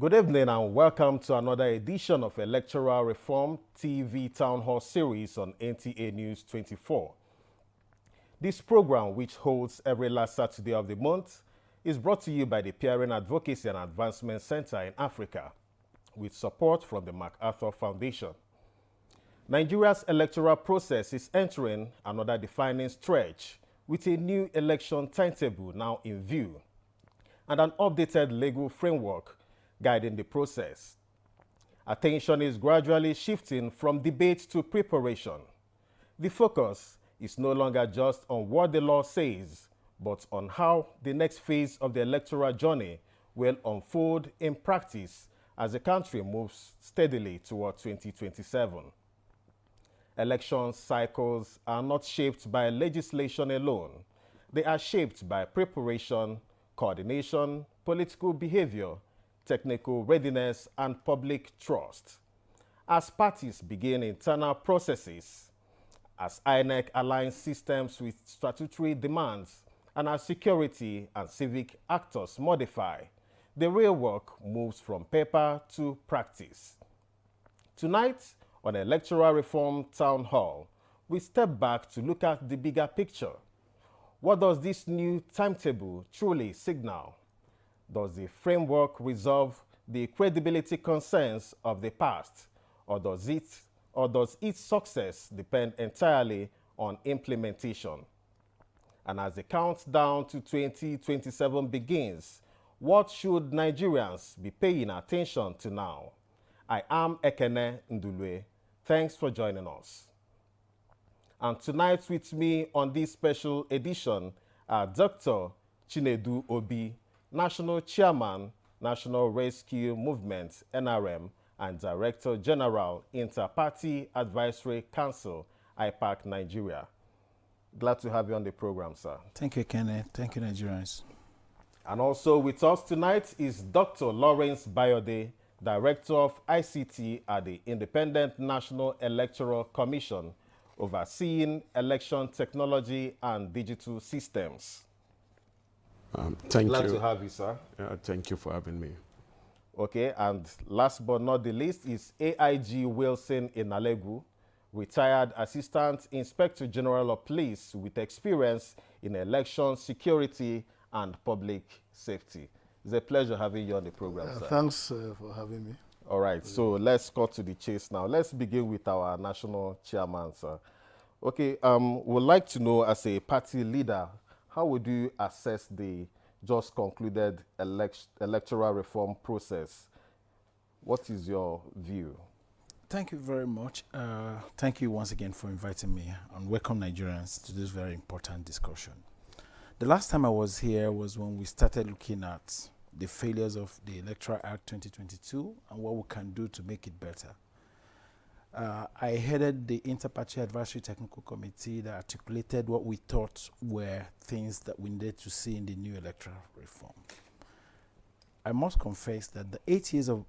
Good evening and welcome to another edition of Electoral Reform TV Town Hall series on NTA News 24. This program, which holds every last Saturday of the month, is brought to you by the Advocacy and Advancement Center in Africa, with support from the MacArthur Foundation. Nigeria's electoral process is entering another defining stretch with a new election timetable now in view and an updated legal framework guiding the process. Attention is gradually shifting from debate to preparation. The focus is no longer just on what the law says, but on how the next phase of the electoral journey will unfold in practice as the country moves steadily toward 2027. Election cycles are not shaped by legislation alone. They are shaped by preparation, coordination, political behavior, technical readiness, and public trust. As parties begin internal processes, as INEC aligns systems with statutory demands, and as security and civic actors modify, the real work moves from paper to practice. Tonight, on Electoral Reform Town Hall, we step back to look at the bigger picture. What does this new timetable truly signal? Does the framework resolve the credibility concerns of the past, or does its success depend entirely on implementation? And as the countdown to 2027 begins, what should Nigerians be paying attention to now? I am Ekene Ndulwe. Thanks for joining us. And tonight with me on this special edition are Dr. Chinedu Obi, National Chairman, National Rescue Movement, NRM, and Director General, Inter-Party Advisory Council, IPAC Nigeria. Glad to have you on the program, sir. Thank you, Kenneth. Thank you, Nigerians. And also with us tonight is Dr. Lawrence Bayode, Director of ICT at the Independent National Electoral Commission, overseeing election technology and digital systems. Thank Glad you. to have you, sir. Thank you for having me. Okay, and last but not the least is AIG Wilson Inalegu, retired Assistant Inspector General of Police with experience in election security and public safety. It's a pleasure having you on the program, sir. Thanks for having me. All right, so let's cut to the chase now. Let's begin with our national chairman, sir. Okay, we'd like to know, as a party leader, how would you assess the just concluded electoral reform process? What is your view? Thank you very much. Thank you once again for inviting me, and welcome Nigerians to this very important discussion. The last time I was here was when we started looking at the failures of the Electoral Act 2022 and what we can do to make it better. I headed the Inter-Party Advisory Technical Committee that articulated what we thought were things that we needed to see in the new electoral reform. I must confess that the 8 years of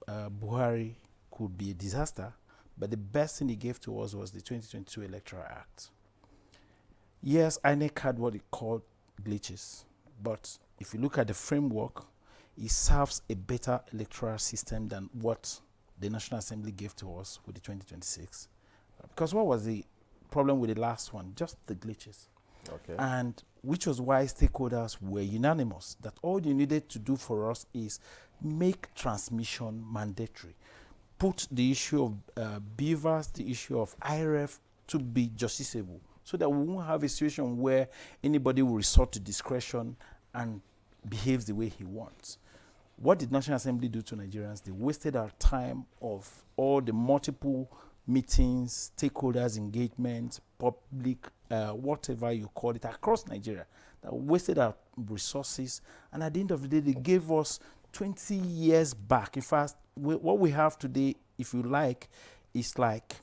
Buhari could be a disaster, but the best thing he gave to us was the 2022 Electoral Act. Yes, INEC had what it called glitches, but if you look at the framework, it serves a better electoral system than what the National Assembly gave to us with the 2026. Because what was the problem with the last one? Just the glitches. Okay. And which was why stakeholders were unanimous that all you needed to do for us is make transmission mandatory. Put the issue of beavers, the issue of IRF to be justiciable, so that we won't have a situation where anybody will resort to discretion and behaves the way he wants. What did National Assembly do to Nigerians? They wasted our time of all the multiple meetings, stakeholders engagement, public, whatever you call it, across Nigeria. That wasted our resources, and at the end of the day, they gave us 20 years back. In fact, what we have today, if you like, is like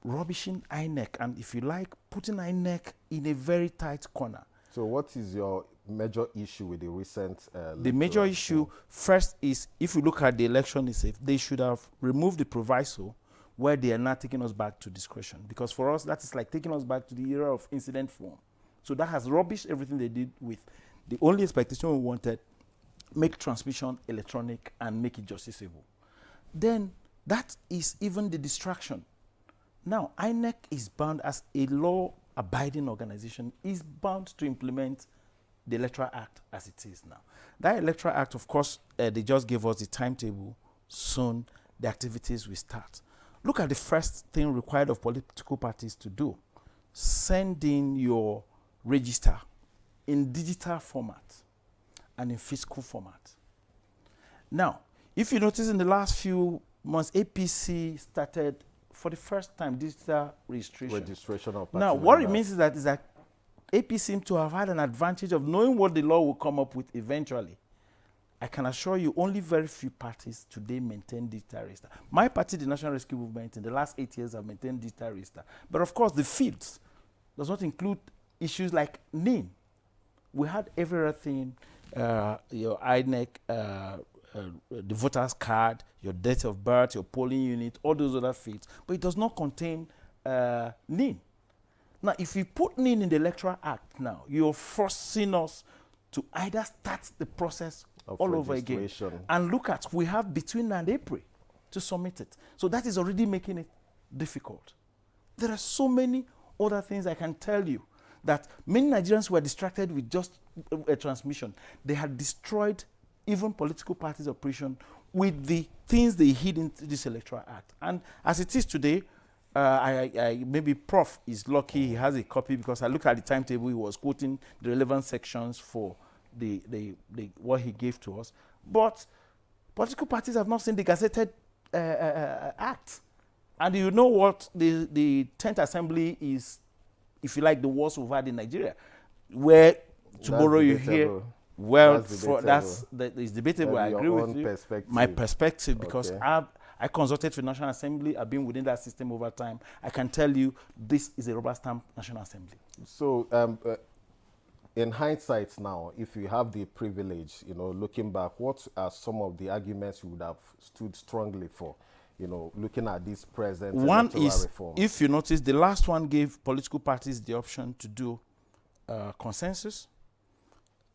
rubbishing INEC, and if you like, putting INEC in a very tight corner. So what is your major issue with the recent The major issue first is, if you look at the election itself, they should have removed the proviso where they are not taking us back to discretion. Because for us, that is like taking us back to the era of incident form. So that has rubbished everything they did with the only expectation we wanted make transmission electronic and make it justiciable. Then that is even the distraction. Now, INEC is bound, as a law-abiding organization, is bound to implement the Electoral Act as it is now. That Electoral Act, of course, they just gave us the timetable. Soon, the activities will start. Look at the first thing required of political parties to do. Send in your register in digital format and in physical format. Now, if you notice in the last few months, APC started for the first time digital registration of party. Now, what it means is that AP seems to have had an advantage of knowing what the law will come up with eventually. I can assure you only very few parties today maintain digital register. My party, the National Rescue Movement, in the last 8 years have maintained digital register. But of course, the fields does not include issues like name. We had everything, your INEC, the voter's card, your date of birth, your polling unit, all those other fields, but it does not contain name. Now, if you put NIN in the Electoral Act now, you're forcing us to either start the process all over again. And look at, we have between now and April to submit it. So that is already making it difficult. There are so many other things I can tell you that many Nigerians were distracted with just a transmission. They had destroyed even political parties' operation with the things they hid into this Electoral Act. And as it is today, maybe Prof is lucky he has a copy, because I look at the timetable, he was quoting the relevant sections for the what he gave to us. But political parties have not seen the gazetted act. And you know what the 10th Assembly is, if you like, the worst we've had in Nigeria, where tomorrow you hear, well, that's debatable. I agree with you. My perspective, because I consulted with the National Assembly. I've been within that system over time. I can tell you this is a rubber stamp National Assembly. So, in hindsight now, if you have the privilege, looking back, what are some of the arguments you would have stood strongly for, looking at this present electoral reform? If you notice, the last one gave political parties the option to do consensus,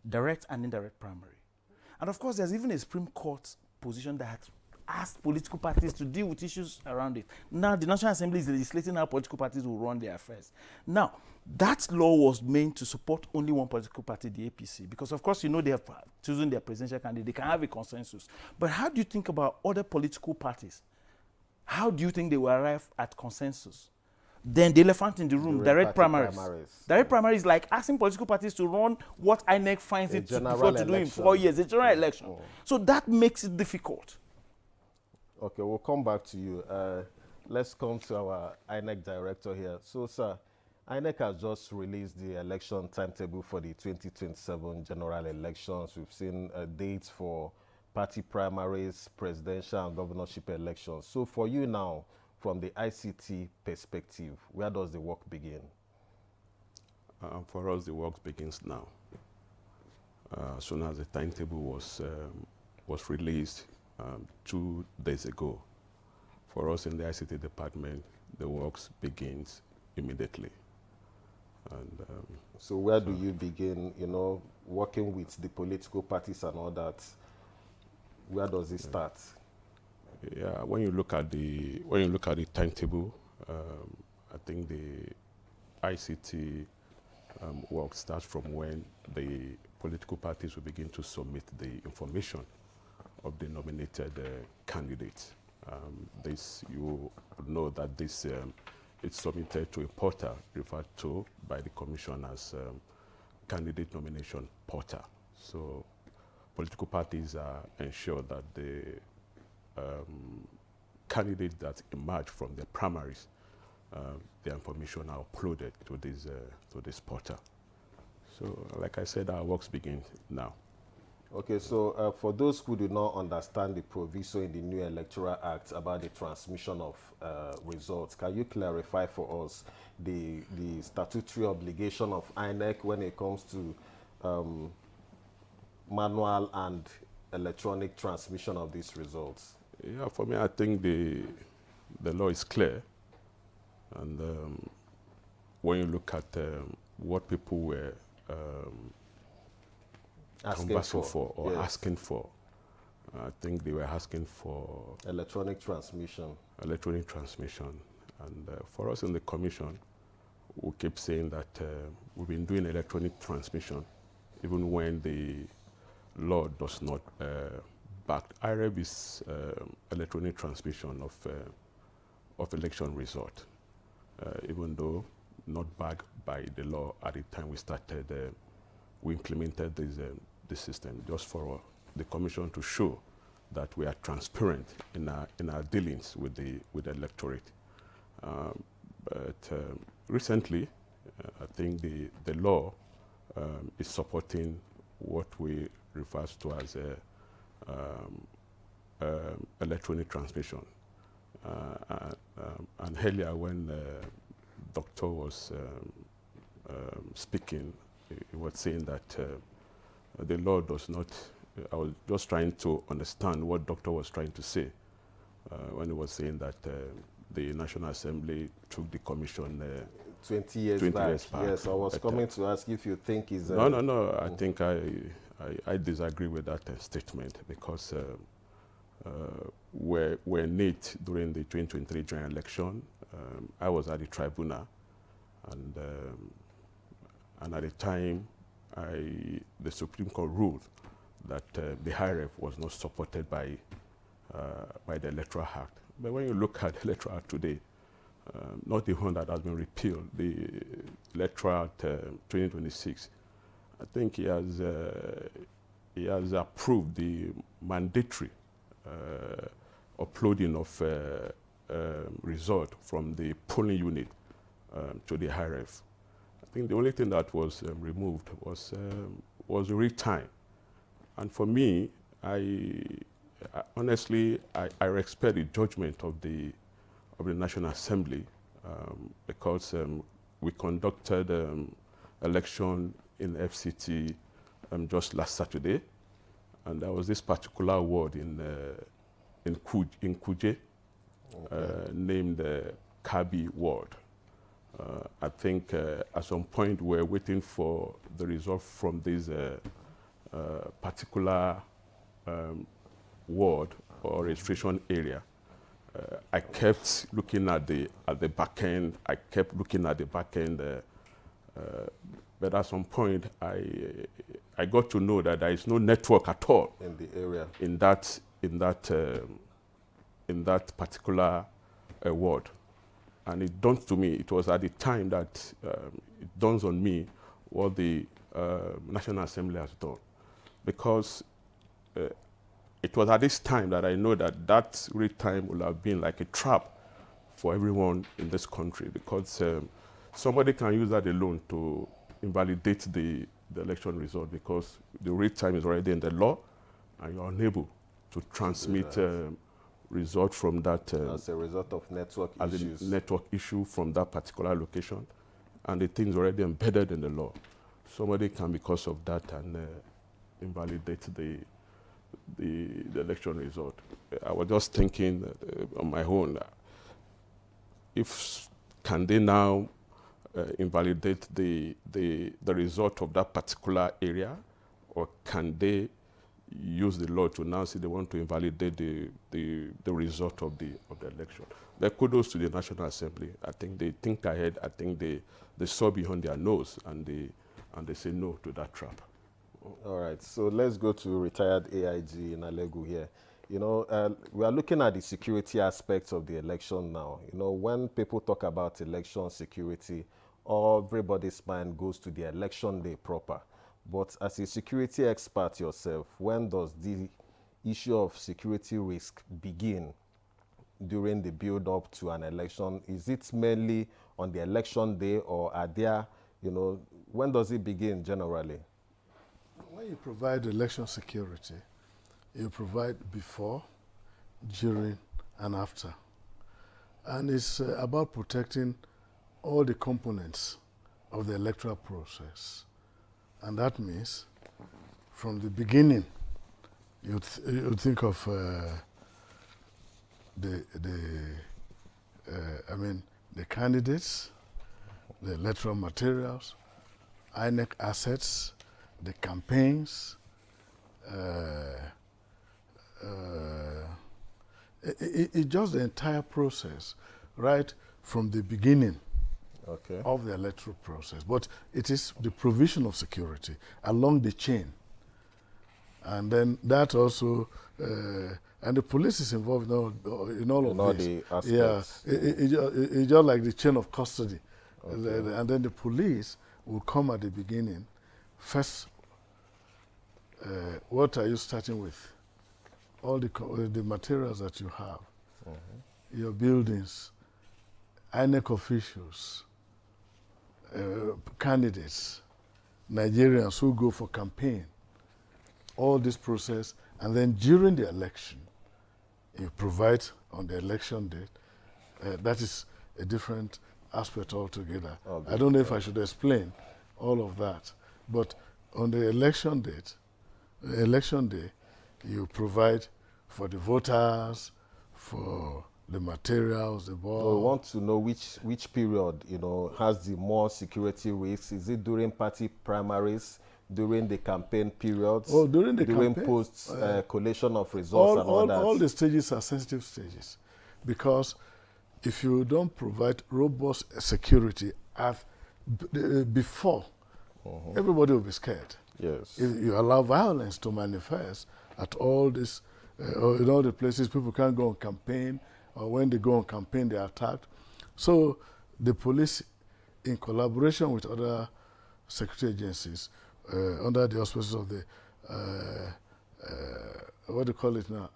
direct and indirect primary. And of course, there's even a Supreme Court position that asked political parties to deal with issues around it. Now, the National Assembly is legislating how political parties will run their affairs. Now, that law was meant to support only one political party, the APC, because of course, they have chosen their presidential candidate. They can have a consensus. But how do you think about other political parties? How do you think they will arrive at consensus? Then the elephant in the room, direct primaries. Direct primaries is like asking political parties to run what INEC finds it difficult to do in 4 years, a general election. So that makes it difficult. Okay, we'll come back to you. Let's come to our INEC director here. So, sir, INEC has just released the election timetable for the 2027 general elections. We've seen dates for party primaries, presidential and governorship elections. So for you now, from the ICT perspective, where does the work begin? For us, the work begins now. As soon as the timetable was released 2 days ago, for us in the ICT department, the work begins immediately. And so where do you begin, working with the political parties and all that? Where does it start? Yeah, when you look at the timetable, I think the ICT work starts from when the political parties will begin to submit the information of the nominated candidates. You know that this it's submitted to a portal referred to by the Commission as candidate nomination portal. So political parties ensure that the candidates that emerge from the primaries, their information are uploaded to this portal. So, like I said, our works begin now. Okay, so for those who do not understand the proviso in the new Electoral Act about the transmission of results, can you clarify for us the statutory obligation of INEC when it comes to manual and electronic transmission of these results? Yeah, for me, I think the law is clear. And when you look at what people were canvassing for or yes. asking for. I think they were asking for electronic transmission. Electronic transmission. And for us in the commission, we keep saying that we've been doing electronic transmission even when the law does not back. IREV is electronic transmission of election result, even though not backed by the law at the time we started, we implemented this system just for the commission to show that we are transparent in our dealings with the electorate. But recently, I think the law is supporting what we refer to as electronic transmission. And earlier when Doctor was speaking, he was saying that the law does not, I was just trying to understand what Doctor was trying to say when he was saying that the National Assembly took the commission 20 years back. Yes, I was coming to ask if you think is... No. I think I disagree with that statement because we're late during the 2023 general election. I was at the tribunal, and at the time, the Supreme Court ruled that the IREV was not supported by the Electoral Act. But when you look at the Electoral Act today, not the one that has been repealed, the Electoral Act 2026, I think he has approved the mandatory uploading of result from the polling unit to the IREV. I think the only thing that was removed was the read time. And for me, honestly, I respect the judgment of the National Assembly because we conducted election in FCT just last Saturday, and there was this particular ward in Kuje, okay, named Kabi ward. I think at some point we're waiting for the result from this particular ward or registration area. I kept looking at the back end. I kept looking at the back end, but at some point I got to know that there is no network at all in the area in that particular ward. And it dawns to me, it was at the time that it dawns on me what the National Assembly has done. Because it was at this time that I know that read time would have been like a trap for everyone in this country, because somebody can use that alone to invalidate the election result, because the read time is already in the law and you're unable to transmit result from that as a result of network issues. A network issue from that particular location, and the thing's already embedded in the law. Somebody can, because of that, and invalidate the election result. I was just thinking on my own, can they now invalidate the result of that particular area, or can they use the law to now say they want to invalidate the result of the election? But kudos to the National Assembly. I think they think ahead. I think they saw behind their nose, and they say no to that trap. All right, so let's go to retired AIG Nalegu here. You know, we are looking at the security aspects of the election now. You know, when people talk about election security, everybody's mind goes to the election day proper. But as a security expert yourself, when does the issue of security risk begin during the build-up to an election? Is it mainly on the election day, or are there, you know, when does it begin generally? When you provide election security, you provide before, during, and after. And it's about protecting all the components of the electoral process. And that means, from the beginning, you think of the candidates, the electoral materials, INEC assets, the campaigns, It's just the entire process, right from the beginning Okay. of the electoral process. But it is the provision of security along the chain. And then that also, and the police is involved in all of this. The aspects. Yeah, it's just like the chain of custody. Okay. And then the police will come at the beginning. First, what are you starting with? All the materials that you have, your buildings, INEC officials, candidates, Nigerians who go for campaign, all this process, and then during the election, you provide on the election date. That is a different aspect altogether. I don't know if I should explain all of that, but on the election day, you provide for the voters, for the materials, the ball. So we want to know which period, has the more security risks. Is it during party primaries, during the campaign periods, during the during campaign, post collation of results and all that? All the stages are sensitive stages, because if you don't provide robust security before, everybody will be scared. Yes. If you allow violence to manifest at all this, in all the places, people can't go on campaign, or when they go on campaign, they're attacked. So the police, in collaboration with other security agencies, under the auspices of the, what do you call it now,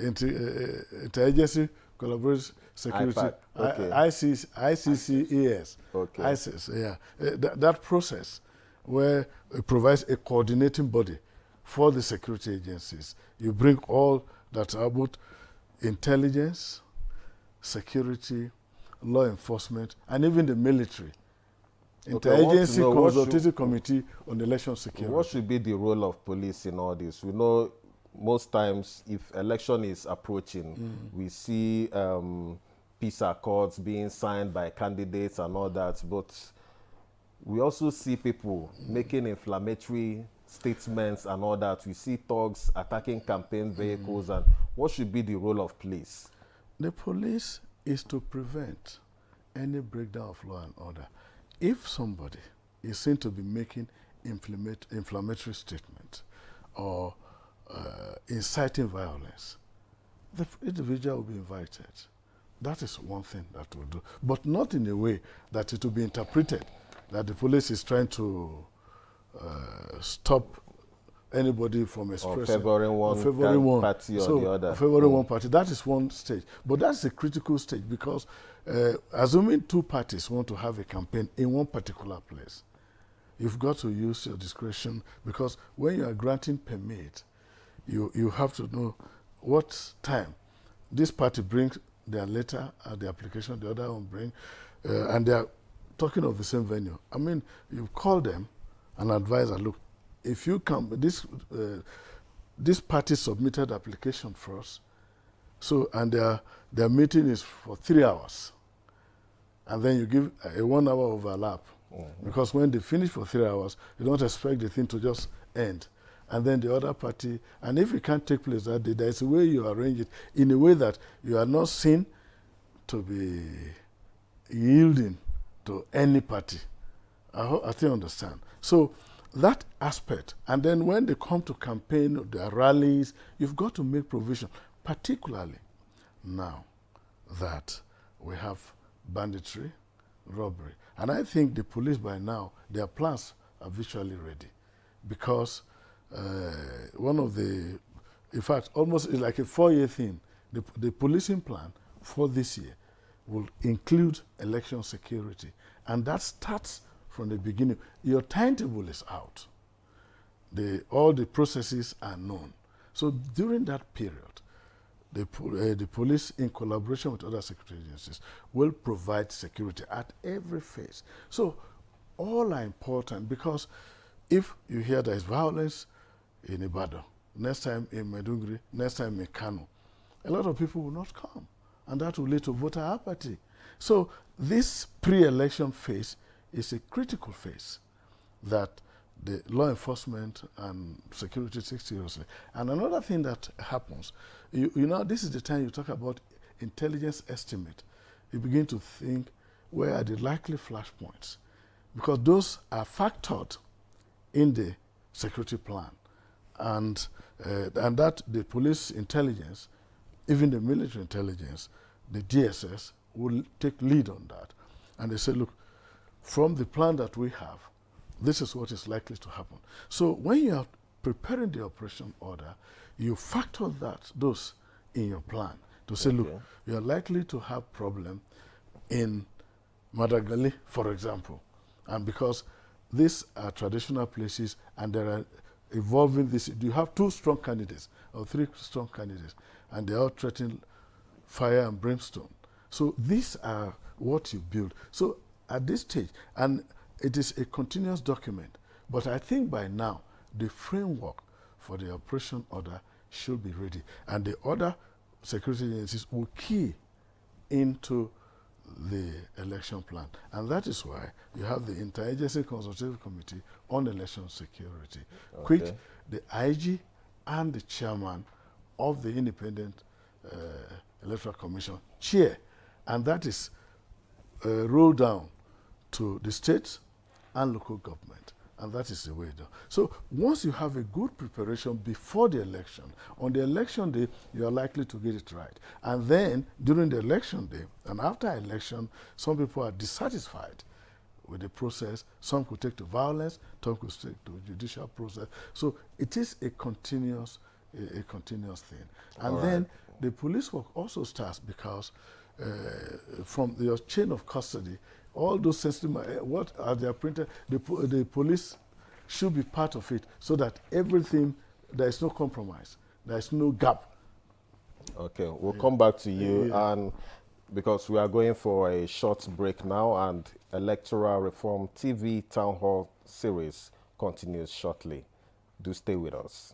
Interagency Collaboration Security, Okay. ICCES, Okay. ISIS, yeah. That process where it provides a coordinating body for the security agencies. You bring all that are both intelligence, security, law enforcement, and even the military. Interagency Consultative Committee on Election Security. What should be the role of police in all this? We know most times if election is approaching, we see peace accords being signed by candidates and all that, but we also see people making inflammatory statements and all that. We see thugs attacking campaign vehicles. And what should be the role of police? The police is to prevent any breakdown of law and order. If somebody is seen to be making inflammatory statements or inciting violence, the individual will be invited. That is one thing that we'll do, but not in a way that it will be interpreted that the police is trying to stop anybody from expressing. Or favoring one party or the other. Favoring one party. That is one stage. But that's a critical stage, because assuming two parties want to have a campaign in one particular place, you've got to use your discretion, because when you are granting permit, you have to know what time this party brings their letter or the application, the other one bring, and they are talking of the same venue. I mean, you call them and advise them, look, if you come, this party submitted application for us, so, and their meeting is for 3 hours, and then you give a 1 hour overlap, because when they finish for 3 hours, you don't expect the thing to just end. And then the other party, and if it can't take place that day, there's a way you arrange it in a way that you are not seen to be yielding to any party. I think you understand. So that aspect, and then when they come to campaign, their rallies, you've got to make provision, particularly now that we have banditry, robbery. And I think the police by now, their plans are virtually ready, because one of the, in fact, almost like a 4-year thing, the policing plan for this year will include election security. And that starts from the beginning. Your timetable is out. All the processes are known. So during that period, the police, in collaboration with other security agencies, will provide security at every phase. So all are important, because if you hear there is violence in Ibadan, next time in Maiduguri, next time in Kano, a lot of people will not come, and that will lead to voter apathy. So this pre-election phase is a critical phase that the law enforcement and security take seriously. And another thing that happens, you know, this is the time you talk about intelligence estimate. You begin to think, where are the likely flashpoints? Because those are factored in the security plan. And that the police intelligence, even the military intelligence, the DSS, will take lead on that. And they say, look, from the plan that we have, this is what is likely to happen. So when you are preparing the operation order, you factor those in your plan to say, look, you are likely to have problem in Madagali, for example. And because these are traditional places and there are evolving this, you have 2 strong candidates or 3 strong candidates, and they all threaten fire and brimstone. So these are what you build. So at this stage, and it is a continuous document, but I think by now the framework for the operation order should be ready, and the other security agencies will key into the election plan. And that is why you have the Interagency Consultative Committee on Election Security, which the IG and the chairman of the Independent Electoral Commission chair, and that is rolled down to the states and local government, and that is the way down. So once you have a good preparation before the election, on the election day, you are likely to get it right. And then during the election day and after election, some people are dissatisfied with the process. Some could take to violence, some could take to judicial process. So it is a continuous thing. And then the police work also starts because from your chain of custody, all those sensitive, what are they printed, the police should be part of it so that everything, there is no compromise, there is no gap. Okay, we'll come back to you, and because we are going for a short break now, and Electoral Reform TV Town Hall series continues shortly. Do stay with us.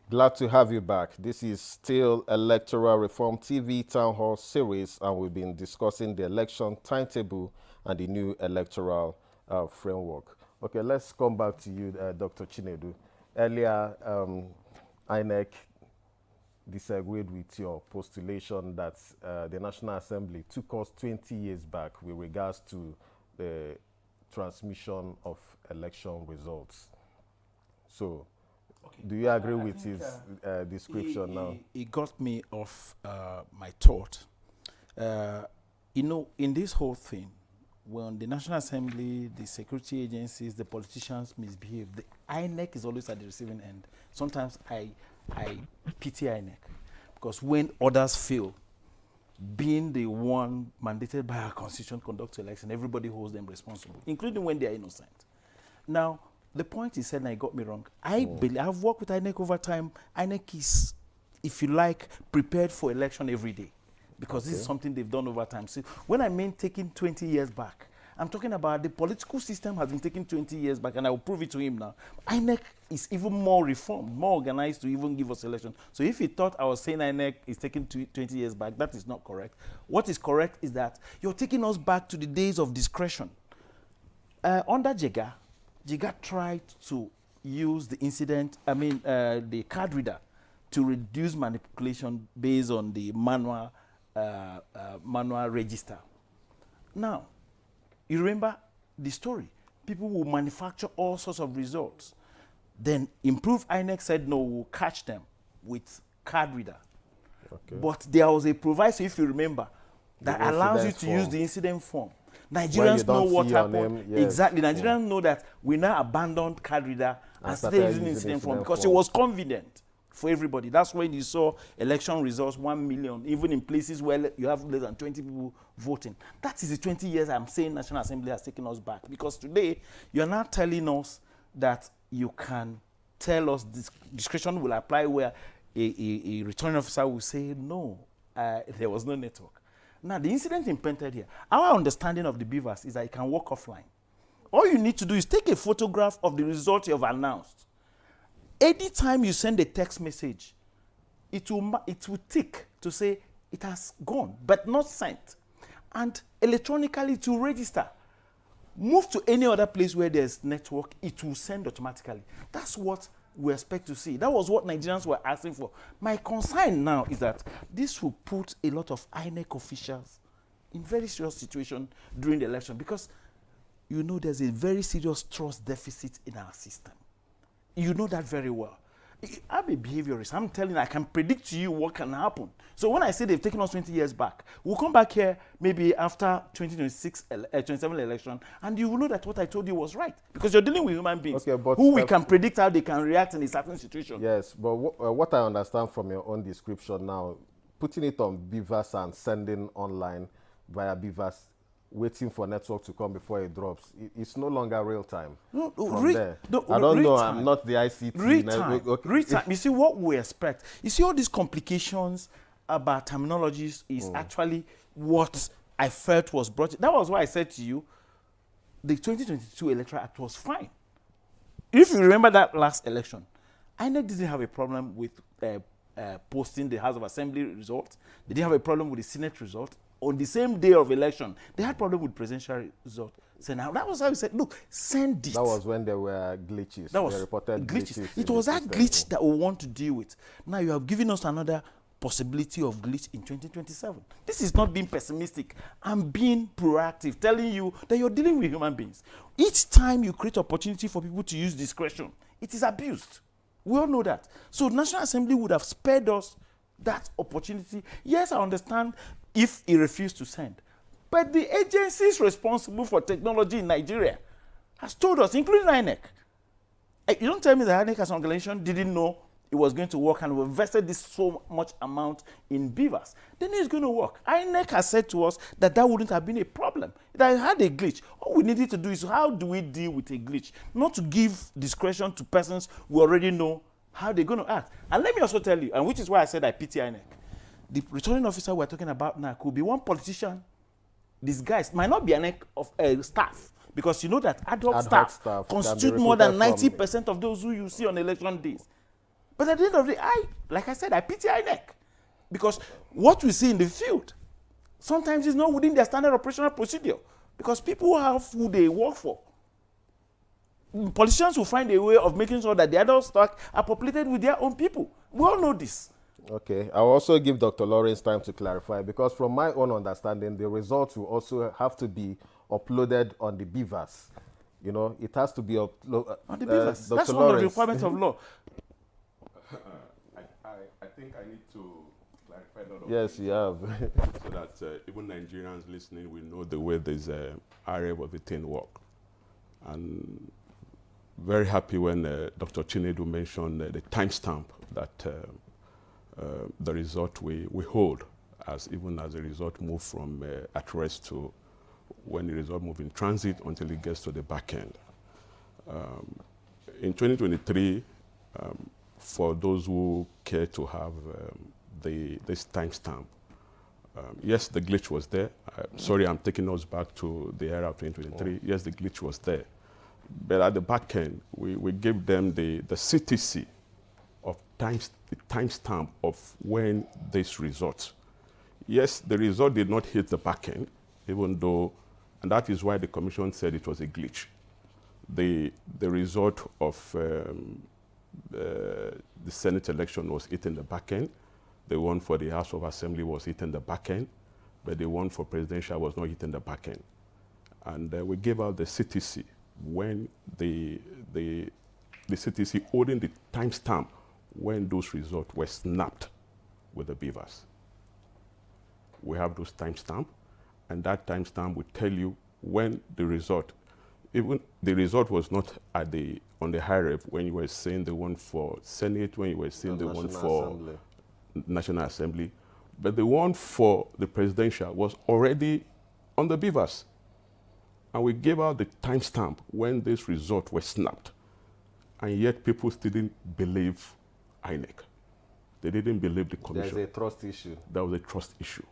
Glad to have you back. This is still Electoral Reform TV Town Hall series, and we've been discussing the election timetable and the new electoral framework. Okay, let's come back to you, Dr. Chinedu. Earlier, INEC disagreed with your postulation that the National Assembly took us 20 years back with regards to the transmission of election results. So, do you agree with his description now? It got me off my thought. You know, in this whole thing, when the National Assembly, the security agencies, the politicians misbehave, the INEC is always at the receiving end. Sometimes I pity INEC, because when others fail, being the one mandated by our constitution to conduct election, everybody holds them responsible, including when they are innocent. Now, the point he said, and he got me wrong. I've worked with INEC over time. INEC is, if you like, prepared for election every day, because this is something they've done over time. So when I mean taking 20 years back, I'm talking about the political system has been taken 20 years back, and I will prove it to him now. INEC is even more reformed, more organized to even give us election. So if he thought I was saying INEC is taking 20 years back, that is not correct. What is correct is that you're taking us back to the days of discretion. Under Jega tried to use the the card reader to reduce manipulation based on the manual register. Now, you remember the story. People will manufacture all sorts of results. Then Improved INEC said, no, we'll catch them with card reader. Okay. But there was a proviso, if you remember, that allows you to use the incident form. Nigerians know what happened. Yes. Exactly. Nigerians know that we now abandoned card reader and started using incident form because it was convenient for everybody. That's when you saw election results 1 million, even in places where you have less than 20 people voting. That is the 20 years I'm saying National Assembly has taken us back. Because today, you're not telling us that you can tell us this discretion will apply where a returning officer will say, no, there was no network. Now, the incident in Pented here, our understanding of the beavers is that it can work offline. All you need to do is take a photograph of the result you have announced. Anytime you send a text message, it will tick to say it has gone, but not sent. And electronically to register. Move to any other place where there's network, it will send automatically. That's what we expect to see. That was what Nigerians were asking for. My concern now is that this will put a lot of INEC officials in very serious situation during the election, because you know there's a very serious trust deficit in our system. You know that very well. I'm a behaviorist. I'm telling you, I can predict to you what can happen. So when I say they've taken us 20 years back, we'll come back here maybe after 27 election, and you will know that what I told you was right, because you're dealing with human beings who we can predict how they can react in a certain situation. Yes, but what I understand from your own description now, putting it on beavers and sending online via beavers, waiting for network to come before it drops, it's no longer real time. No, there. I don't know, I'm not the ICT. Real time. You see what we expect. You see all these complications about terminologies is actually what I felt was brought. That was why I said to you, the 2022 Electoral Act was fine. If you remember that last election, INEC didn't have a problem with posting the House of Assembly result. They didn't have a problem with the Senate result. On the same day of election, they had problem with presidential result. So now that was how we said, look, send it. That was when there were glitches. That was they reported glitches. It was that glitch that we want to deal with. Now you have given us another possibility of glitch in 2027. This is not being pessimistic. I'm being proactive, telling you that you're dealing with human beings. Each time you create opportunity for people to use discretion, it is abused. We all know that. So National Assembly would have spared us that opportunity. Yes, I understand if he refused to send. But the agencies responsible for technology in Nigeria has told us, including INEC. You don't tell me that INEC as an organization didn't know it was going to work, and we invested this so much amount in beavers. Then it's going to work. INEC has said to us that that wouldn't have been a problem. That had a glitch. All we needed to do is, how do we deal with a glitch? Not to give discretion to persons who already know how they're going to act. And let me also tell you, and which is why I said I pity INEC. The returning officer we're talking about now could be one politician disguised. Might not be an staff, because you know that ad hoc staff constitute more than 90% of those who you see on election days. But at the end of the day, like I said, I pity INEC, because what we see in the field sometimes is not within their standard operational procedure, because people have who they work for. Politicians will find a way of making sure that the ad hoc staff are populated with their own people. We all know this. Okay, I'll also give Dr. Lawrence time to clarify, because from my own understanding, the results will also have to be uploaded on the beavers. You know, it has to be uploaded on the beavers. Dr. That's Lawrence. one of the requirements of law. I think I need to clarify a lot of Yes, things, you have. so that even Nigerians listening will know the way this area of the thing work. And very happy when Dr. Chinedu mentioned the timestamp that the result we hold, as even as the result move from at rest to when the result move in transit until it gets to the back end. In 2023, for those who care to have this timestamp, yes, the glitch was there. Sorry, I'm taking us back to the era of 2023. Yes, the glitch was there. But at the back end, we gave them the CTC of the timestamp of when this result. Yes, the result did not hit the back end, even though, and that is why the commission said it was a glitch. The result of the Senate election was hit in the back end. The one for the House of Assembly was hit in the back end, but the one for presidential was not hit in the back end. And we gave out the CTC when the CTC holding the timestamp when those results were snapped with the beavers. We have those timestamp, and that timestamp will tell you when the result, even the result was not at on the high rep when you were saying the one for Senate, when you were saying the one for National Assembly, but the one for the presidential was already on the beavers. And we gave out the timestamp when this result was snapped. And yet people still didn't believe INEC. They didn't believe the commission. There's a trust issue. That was a trust issue.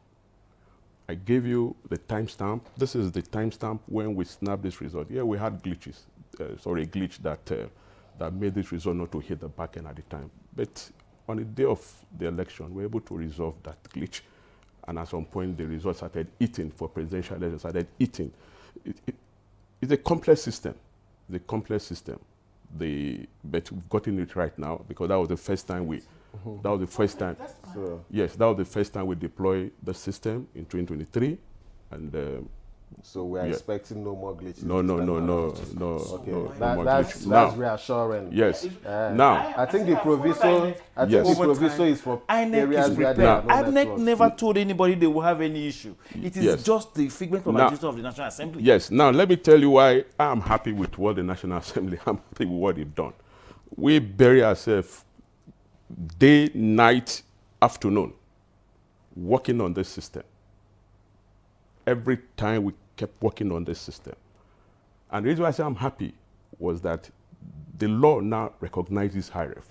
I gave you the timestamp. This is the timestamp when we snapped this result. Yeah, we had glitches. A glitch that made this result not to hit the back end at the time. But on the day of the election, we were able to resolve that glitch. And at some point, the result started eating for presidential elections, started eating. It's a complex system. It's a complex system. But we've gotten it right now because that was the first time that was the first time. Yes, that was the first time we deployed the system in 2023. And so we are expecting no more glitches. No. Okay, no that's now, reassuring. Yes. Now, I think the proviso. I think the proviso is for INEC areas is where prepared. there are no INEC networks. never told anybody they will have any issue. It is just the figment of imagination of the National Assembly. Yes. Now, let me tell you why I'm happy with what the National Assembly. I'm happy with what they've done. We bury ourselves day, night, afternoon, working on this system. Every time we kept working on this system. And the reason why I say I'm happy was that the law now recognizes IREF.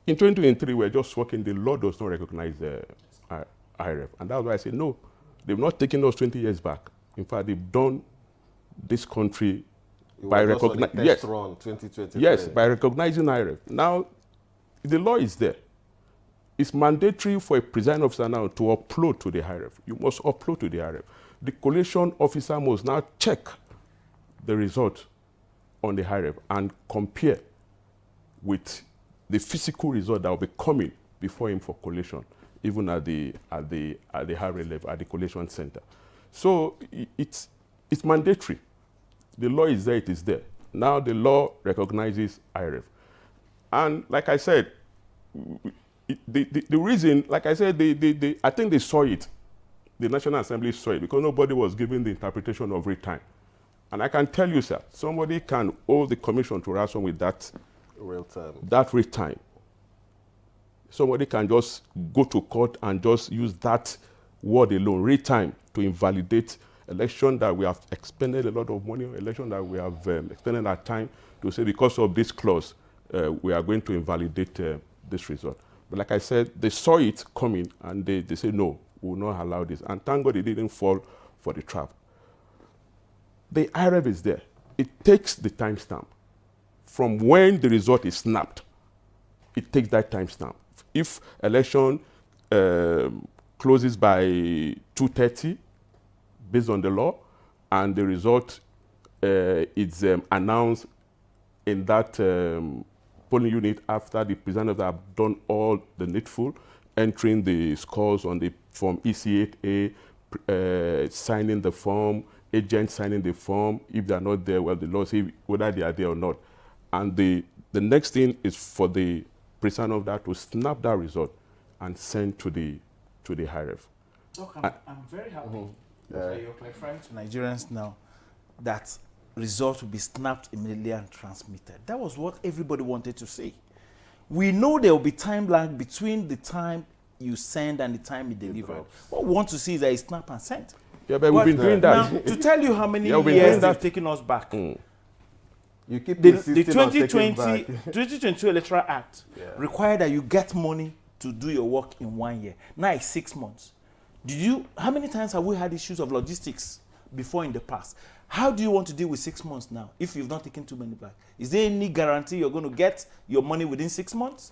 In 2023, we were just working, the law does not recognize IREF. And that's why I say, no, they've not taken us 20 years back. In fact, they've done this country by recognizing, yes, 2023. Yes, by recognizing IREF. Now, the law is there. It's mandatory for a presiding officer now to upload to the IREF. You must upload to the IREF. The collation officer must now check the result on the IREF and compare with the physical result that will be coming before him for collation, even at the higher level, at the collation center. So it's mandatory. The law is there, it is there. Now the law recognizes IREF. And like I said, the reason, like I said, I think they saw it. The National Assembly saw it because nobody was giving the interpretation of real time. And I can tell you, sir, somebody can hold the commission to ransom with that real time. Somebody can just go to court and just use that word alone, real time, to invalidate election that we have expended a lot of money on, election that we have expended our time to say because of this clause, we are going to invalidate this result. But like I said, they saw it coming and they said, no, we will not allow this. And thank God they didn't fall for the trap. The IREF is there. It takes the timestamp. From when the result is snapped, it takes that timestamp. If election closes by 2:30, based on the law, and the result is announced in that polling unit after the presenters have done all the needful, entering the scores on the form EC8A, signing the form, agents signing the form. If they are not there, well, the law says whether they are there or not. And the next thing is for the presenter of that to snap that result and send to the IREF. Look, I'm very happy that you're clarifying to Nigerians now that results will be snapped immediately and transmitted. That was what everybody wanted to see. We know there will be time lag between the time you send and the time you deliver. What we want to see is that it's snap and sent. Yeah, but we've been doing that. Now, to tell you how many years they've taken us back, you keep the insisting on taking back. 2022 Electoral Act required that you get money to do your work in 1 year. Now it's 6 months. How many times have we had issues of logistics before in the past? How do you want to deal with 6 months now if you've not taken too many back? Is there any guarantee you're going to get your money within 6 months?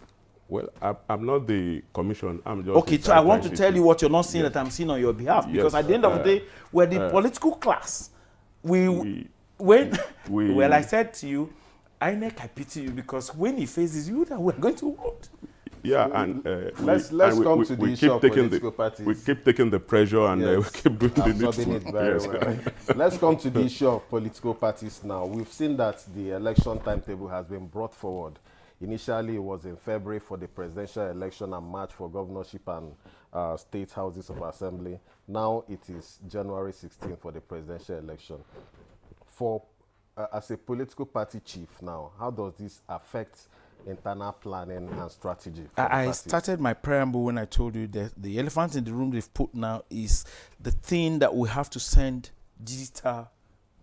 Well, I'm not the commission. I'm just okay. So I want to tell you what you're not seeing that I'm seeing on your behalf, because at the end of the day, we're the political class. Well, I said to you, INEC, I pity you, because when he faces you, that we're going to vote. Yeah, so and let's come to the issue of political parties. We keep taking the pressure and we keep doing absorbing it very well. Let's come to the issue of political parties now. We've seen that the election timetable has been brought forward. Initially, it was in February for the presidential election and March for governorship and state houses of assembly. Now it is January 16 for the presidential election. As a political party chief now, how does this affect internal planning and strategy? I started my preamble when I told you that the elephant in the room they've put now is the thing that we have to send digital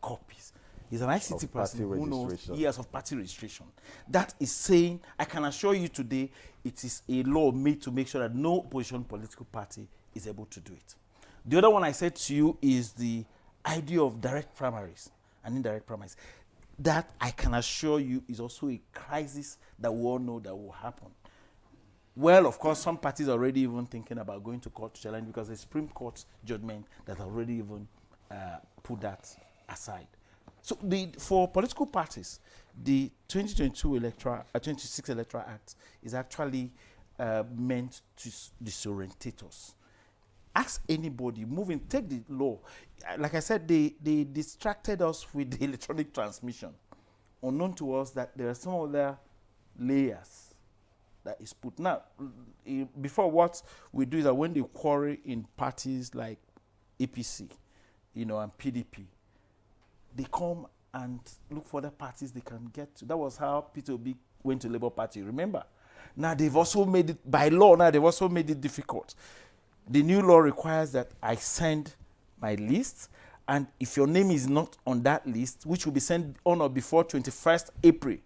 copies. He's an ICT Of person party who knows registration. years of party registration. That is saying, I can assure you today, it is a law made to make sure that no opposition political party is able to do it. The other one I said to you is the idea of direct primaries and indirect primaries. That I can assure you is also a crisis that we all know that will happen. Well, of course, some parties are already even thinking about going to court to challenge because the Supreme Court's judgment that already even put that aside. So for political parties, the 26 Electoral Act is actually meant to disorientate us. Ask anybody, take the law. Like I said, they distracted us with the electronic transmission, unknown to us that there are some other layers that is put. Now, before, what we do is that when they quarrel in parties like APC, and PDP, they come and look for the parties they can get to. That was how Peter Obi went to Labour Party, remember? Now, they've also made it, by law, they've also made it difficult. The new law requires that I send my list, and if your name is not on that list, which will be sent on or before 21st April,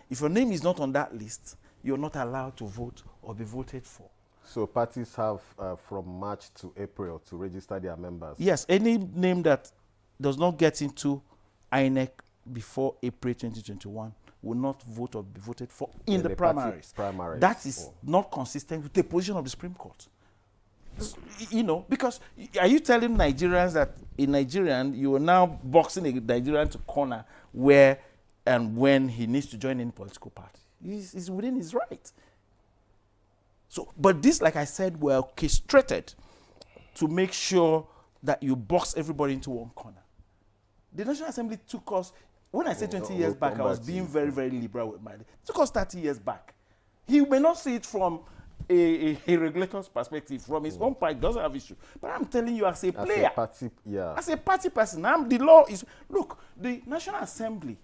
if your name is not on that list, you're not allowed to vote or be voted for. So parties have from March to April to register their members? Yes, any name that does not get into INEC before April 2021 will not vote or be voted for in the primaries. That is not consistent with the position of the Supreme Court. Because are you telling Nigerians that a Nigerian, you are now boxing a Nigerian to corner where and when he needs to join any political party? He's within his right. So, but this, like I said, were orchestrated to make sure that you box everybody into one corner. The National Assembly took us, when I say 20 years back, I was being very, very liberal with my, it took us 30 years back. He may not see it from a regulator's perspective, from his own part, doesn't have issue. But I'm telling you, as a player, as a party person, the law is, look, the National Assembly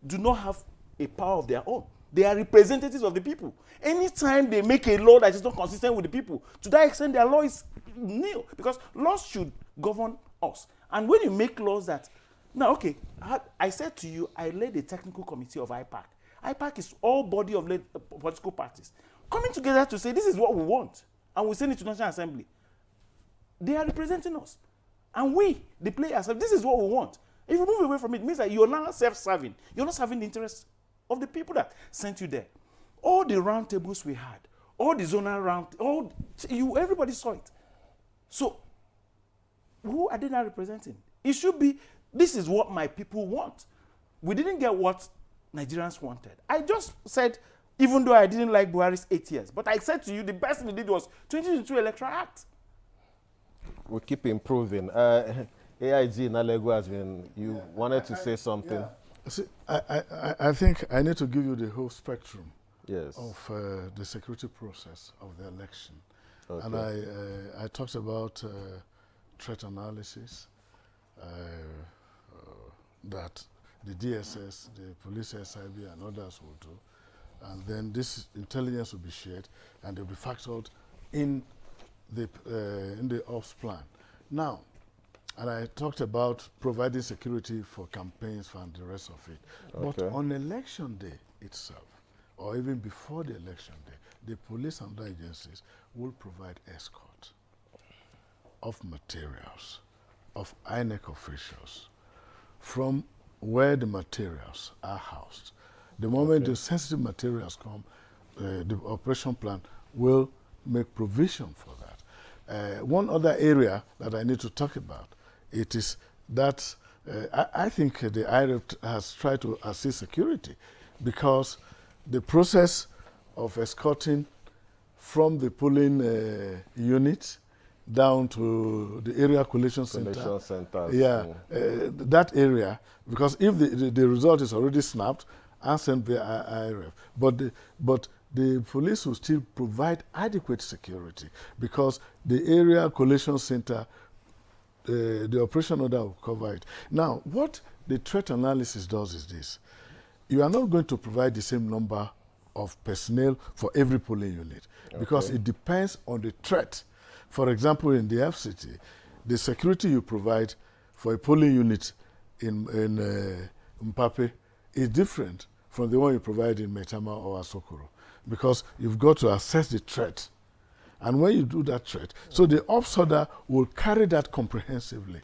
do not have a power of their own. They are representatives of the people. Anytime they make a law that is not consistent with the people, to that extent, their law is nil, because laws should govern us. And when you make laws that, now, okay, I said to you, I led a technical committee of IPAC. IPAC is all body of political parties coming together to say, this is what we want, and we send it to National Assembly. They are representing us. And we, the players, this is what we want. If you move away from it, it means that you're now self-serving. You're not serving the interests of the people that sent you there. All the round tables we had, all the zonal round, everybody saw it. So, who are they now representing? It should be, this is what my people want. We didn't get what Nigerians wanted. I just said, even though I didn't like Buhari's 8 years, but I said to you, the best thing he did was 2022 Electoral Act. We keep improving. AIG Nalego has been, you wanted to say something. Yeah. See, I think I need to give you the whole spectrum of the security process of the election. Okay. And I talked about threat analysis, that the DSS, the police SIB and others will do. And then this intelligence will be shared and they'll be factored in the ops plan. Now, and I talked about providing security for campaigns and the rest of it. Okay. But on election day itself, or even before the election day, the police and other agencies will provide escort of materials, of INEC officials, from where the materials are housed. The moment the sensitive materials come, the operation plan will make provision for that. One other area that I need to talk about, it is that I think the IREF has tried to assist security, because the process of escorting from the polling unit down to the area collation center. That area, because if the result is already snapped and sent via IRF, but the police will still provide adequate security, because the area collation center, the operation order will cover it. Now, what the threat analysis does is this. You are not going to provide the same number of personnel for every polling unit, because it depends on the threat. For example, in the FCT, the security you provide for a polling unit in Mpape is different from the one you provide in Metama or Asokoro, because you've got to assess the threat. And when you do that threat, so the ops order will carry that comprehensively.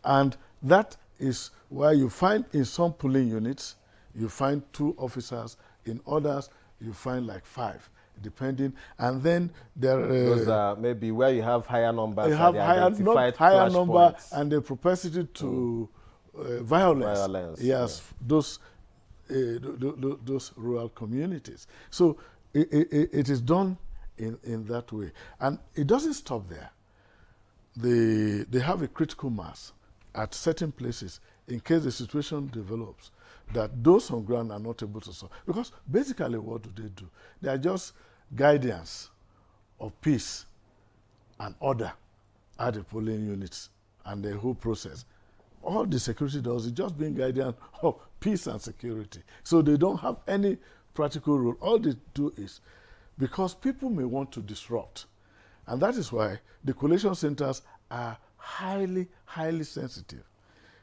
And that is why you find in some polling units, you find 2 officers, in others, you find like 5, depending. And then there those are maybe where you have higher numbers. you have higher number points. and the propensity to violence. Violence. Yes, those rural communities. So it is done in that way. And it doesn't stop there. They have a critical mass at certain places in case the situation develops that those on ground are not able to solve. Because basically what do? They are just guardians of peace and order at the polling units and the whole process. All the security does is just being guardian of peace and security. So they don't have any practical role. All they do is, because people may want to disrupt, and that is why the collation centers are highly, highly sensitive,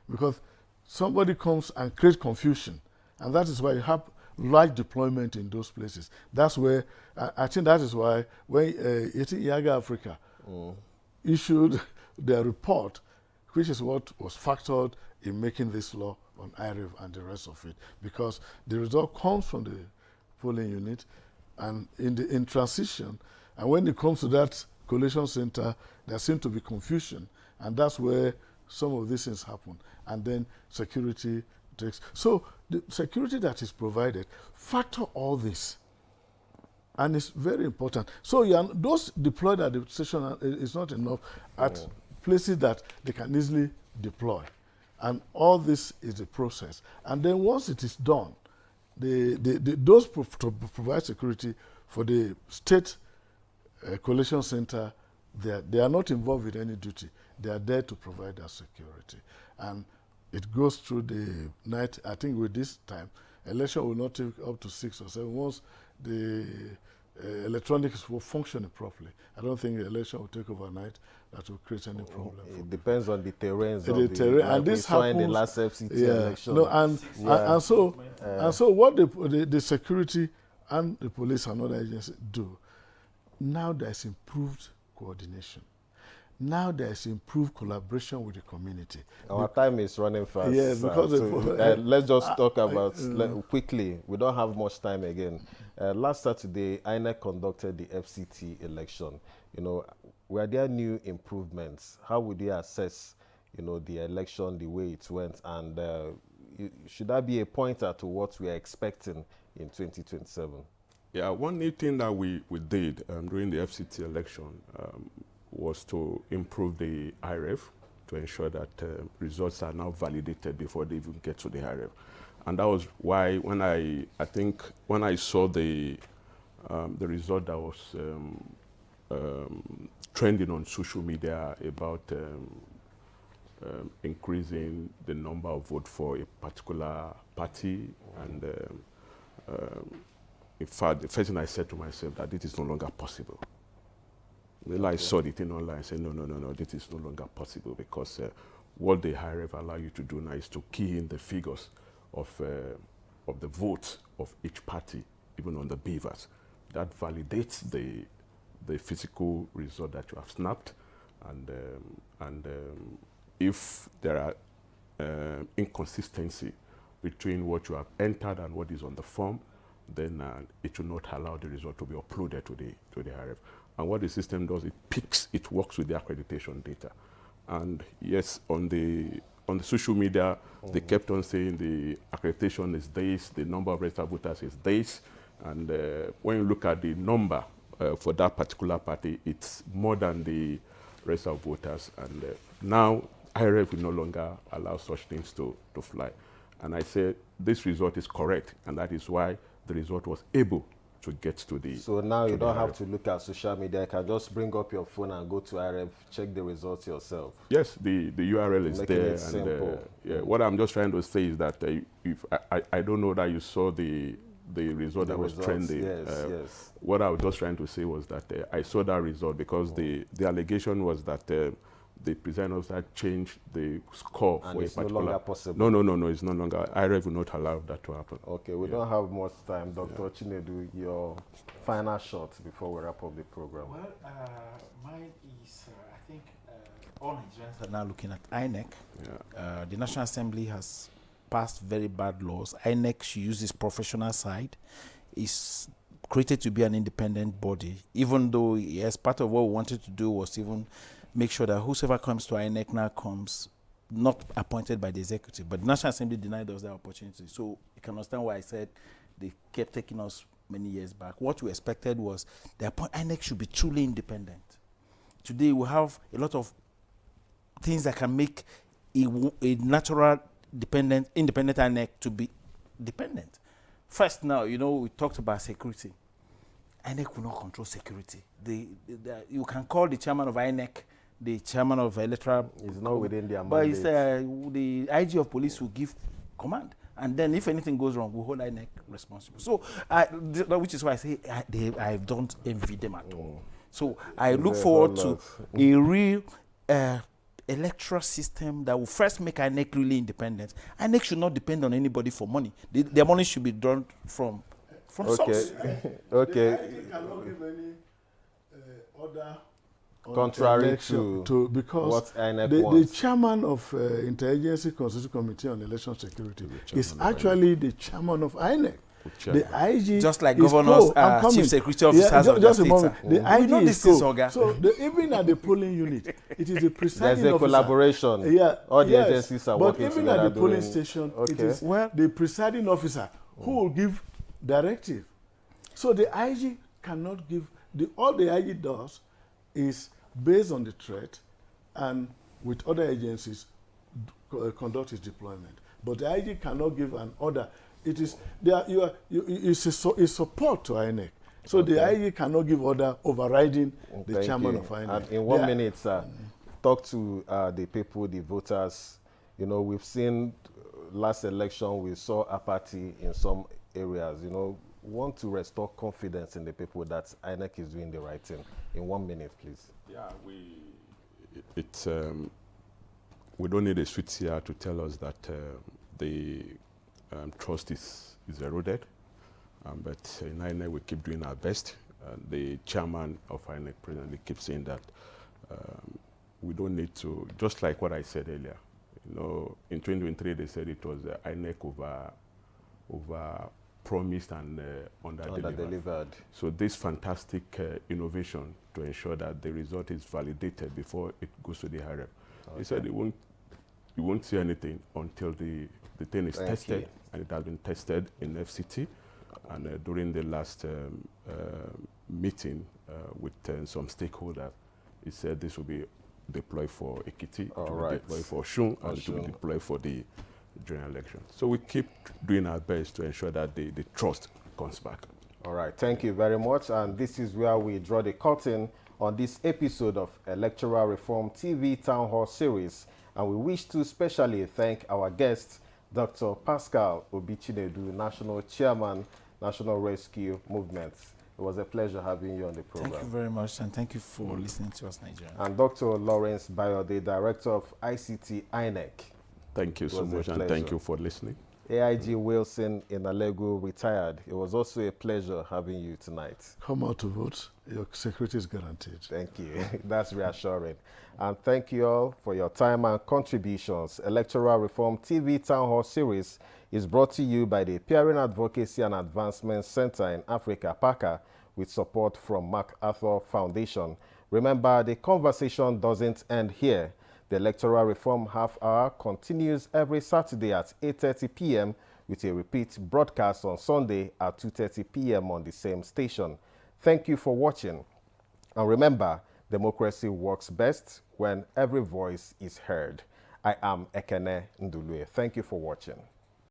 because somebody comes and creates confusion, and that is why you have large deployment in those places. That's where, I think that is why when Yaga Africa issued their report, which is what was factored in making this law on IREV and the rest of it, because the result comes from the polling unit, and in transition, and when it comes to that collation center, there seems to be confusion, and that's where some of these things happen. And then security takes. So the security that is provided, factor all this, and it's very important. So those deployed at the station is not enough at places that they can easily deploy. And all this is the process. And then once it is done, those to provide security for the state collation center, they are not involved with any duty. They are there to provide that security. And it goes through the night. I think with this time, election will not take up to 6 or 7. Once the electronics will function properly, I don't think the election will take overnight. That will create any problem. It depends on the terrains. The terrain, and this happens in the last FCT election. No, and so what the security and the police and other agencies do, now there's improved coordination. Now there's improved collaboration with the community. Our time is running fast. Yes, because let's just talk about quickly. We don't have much time again. Last Saturday, INEC conducted the FCT election. Were there new improvements? How would you assess, the election, the way it went, and should that be a pointer to what we are expecting in 2027? Yeah, one new thing that we did during the FCT election was to improve the IREV to ensure that results are now validated before they even get to the IREV. And that was why when I saw the result that was trending on social media about increasing the number of votes for a particular party, and in fact, the first thing I said to myself that this is no longer possible. When I saw the thing online, I said, no, this is no longer possible, because what the IREV allow you to do now is to key in the figures of the votes of each party, even on the beavers. That validates the physical result that you have snapped, and if there are inconsistency between what you have entered and what is on the form, then it will not allow the result to be uploaded to the IREV. And what the system does, it works with the accreditation data. And yes, on the social media, they kept on saying the accreditation is this, the number of registered voters is this, and when you look at the number for that particular party, it's more than the registered voters. And now IREV will no longer allow such things to fly. And I say this result is correct, and that is why the result was able to get to the. So now you don't have to look at social media. You can just bring up your phone and go to IREV, check the results yourself. Yes, the URL is there. And yeah, what I'm just trying to say is that if I don't know that you saw the result that was trending. Yes. What I was just trying to say was that I saw that result because the allegation was that the presiding officer change the score And for a it's no particular. longer possible. No, it's no longer. IREF will not allow that to happen. Okay, we don't have much time. Dr. Chinedu, your final shot before we wrap up the program. Well, mine is, I think, all Nigerians are now looking at INEC. Yeah. The National Assembly has passed very bad laws. INEC should use its professional side. It's created to be an independent body, even though, yes, part of what we wanted to do was even make sure that whoever comes to INEC now comes not appointed by the executive, but the National Assembly denied us that opportunity. So you can understand why I said they kept taking us many years back. What we expected was the INEC should be truly independent. Today we have a lot of things that can make a natural independent INEC to be dependent. First, now, we talked about security. INEC will not control security. You can call the chairman of INEC the chairman of Electoral. It's not within their but mandate. But the IG of police will give command. And then if anything goes wrong, we'll hold INEC responsible. So, which is why I say I don't envy them at all. So I look forward to a real electoral system that will first make INEC really independent. INEC should not depend on anybody for money. Their money should be drawn from source. Okay. I cannot give any order contrary to because what INEC the wants. chairman of Interagency Constitutional Committee on Election Security is actually the chairman of INEC. The IG just like is governors, chief security officers of the states. The IG know is this co. is So even at the polling unit, it is the presiding There's a officer. collaboration. Yeah, All the yes, agencies are but working even together. at the polling station, it is the presiding officer who will give directive. So the IG cannot give. All the IG does is based on the threat and with other agencies conduct its deployment. But the IG cannot give an order. It is it's support to INEC. So the IG cannot give order overriding the chairman of INEC. And in 1 minute, talk to the people, the voters. We've seen last election, we saw apathy in some areas. Want to restore confidence in the people that INEC is doing the right thing. In 1 minute, please. Yeah, we don't need a soothsayer to tell us that the trust is eroded, but in INEC we keep doing our best. The chairman of INEC presently keeps saying that we don't need to, just like what I said earlier. In 2023 they said it was INEC over promised and under-delivered. So this fantastic innovation to ensure that the result is validated before it goes to the IREF. He said you won't see anything until the thing is tested, and it has been tested in FCT. And during the last meeting with some stakeholders, he said this will be deployed for Ekiti, it will be deployed for Osun, and it will be deployed for the general election. So we keep doing our best to ensure that the trust comes back. All right, thank you very much. And this is where we draw the curtain on this episode of Electoral Reform TV Town Hall series. And we wish to specially thank our guest, Dr. Pascal Obi-Chinedu, National Chairman, National Rescue Movement. It was a pleasure having you on the program. Thank you very much, and thank you for listening to us, Nigerians. And Dr. Lawrence Bayode, Director of ICT INEC. Thank you so much, and thank you for listening. AIG Wilson Inalegu retired. It was also a pleasure having you tonight. Come out to vote. Your security is guaranteed. Thank you. That's reassuring. And thank you all for your time and contributions. Electoral Reform TV Town Hall series is brought to you by the Peering Advocacy and Advancement Center in Africa, PAACA, with support from MacArthur Foundation. Remember, the conversation doesn't end here. The Electoral Reform Half Hour continues every Saturday at 8:30 p.m. with a repeat broadcast on Sunday at 2:30 p.m. on the same station. Thank you for watching. And remember, democracy works best when every voice is heard. I am Ekene Ndulue. Thank you for watching.